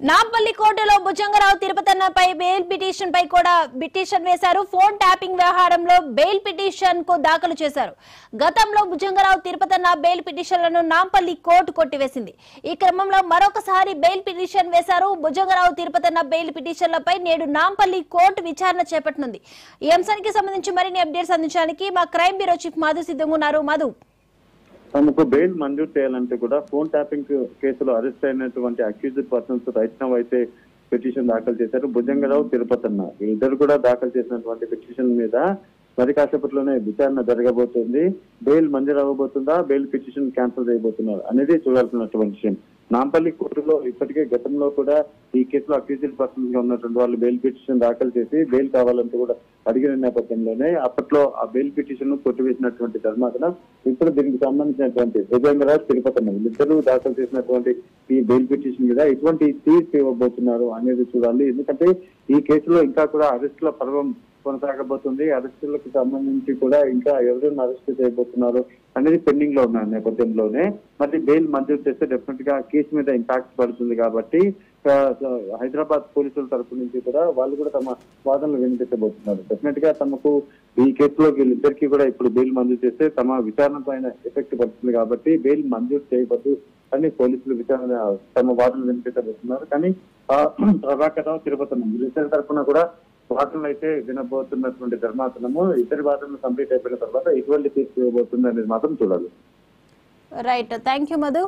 నాంపల్లి కోర్టులో Bhujanga Rao తిరుపతన్నపై bail petition పై కూడా petition వేశారు. ఫోన్ ట్యాపింగ్ వ్యవహారంలో బెయిల్ పిటిషన్ కు దాఖలు చేశారు. గతంలో భుజంగరావు తిరుపతన్న బెయిల్ పిటిషన్లను నాంపల్లి కోర్టు కొట్టివేసింది. ఈ క్రమంలో మరొకసారి బెయిల్ పిటిషన్ వేశారు. భుజంగరావు తిరుపతన్న బెయిల్ పిటిషన్లపై నేడు నాంపల్లి కోర్టు విచారణ చేపట్టనుంది. ఈ అంశానికి సంబంధించి మరిన్ని అప్డేట్స్ అందించడానికి మా క్రైమ్ బ్యూరో చీఫ్ మధు సిద్ధంగా ఉన్నారు. మధు, తమకు బెయిల్ మంజూరు చేయాలంటే కూడా ఫోన్ ట్యాపింగ్ కేసులో అరెస్ట్ అయినటువంటి అక్యూజ్డ్ పర్సన్స్ వైష్ణవ్ అయితే పిటిషన్ దాఖలు చేశారు. భుజంగరావు తిరుపతన్న ఇద్దరు కూడా దాఖలు చేసినటువంటి పిటిషన్ మీద మరి కాసేపట్లోనే విచారణ జరగబోతుంది. బెయిల్ మంజూరు అవ్వబోతుందా, బెయిల్ పిటిషన్ క్యాన్సిల్ చేయబోతున్నారు అనేది చూడాల్సినటువంటి విషయం. నాంపల్లి కోర్టులో ఇప్పటికే గతంలో కూడా ఈ కేసులో అక్యూజ్డ్ పర్సన్స్ గా ఉన్నటువంటి వాళ్ళు బెయిల్ పిటిషన్ దాఖలు చేసి బెయిల్ కావాలంటూ కూడా అడిగిన నేపథ్యంలోనే అప్పట్లో ఆ బెయిల్ పిటిషన్ కొట్టివేసినటువంటి ధర్మాసనం ఇప్పుడు దీనికి సంబంధించినటువంటి భుజంగరావు తిరుపతన్న వీళ్ళిద్దరూ దాఖలు చేసినటువంటి ఈ బెయిల్ పిటిషన్ మీద ఎటువంటి తీర్పు ఇవ్వబోతున్నారు అనేది చూడాలి. ఎందుకంటే ఈ కేసులో ఇంకా కూడా అరెస్టుల పర్వం కొనసాగబోతుంది. అరెస్టులకు సంబంధించి కూడా ఇంకా ఎవరైనా అరెస్ట్ చేయబోతున్నారు అనేది పెండింగ్ లో ఉన్న నేపథ్యంలోనే మరి బెయిల్ మంజూరు చేస్తే డెఫినెట్ గా కేసు మీద ఇంపాక్ట్ పడుతుంది. కాబట్టి హైదరాబాద్ పోలీసుల తరపు నుంచి కూడా వాళ్ళు కూడా తమ వాదనలు వినిపించబోతున్నారు. డెఫినెట్ గా తమకు ఈ కేసులో వీళ్ళిద్దరికీ కూడా ఇప్పుడు బెయిల్ మంజూరు చేస్తే తమ విచారణ పైన ఎఫెక్ట్ పడుతుంది. కాబట్టి బెయిల్ మంజూరు చేయవద్దు అని పోలీసులు విచారణ తమ వాదనలు వినిపించబోతున్నారు. కానీ ప్రభాకరరావు తిరుపతన్న వీళ్ళిద్దరి తరఫున కూడా వాదనలు అయితే వినబోతున్నటువంటి ధర్మాసనము ఇద్దరి వాదనలు కంప్లీట్ అయిపోయిన తర్వాత ఎటువంటి తీర్పు ఇవ్వబోతుంది అనేది మాత్రం చూడాలి. Right, thank you Madhu.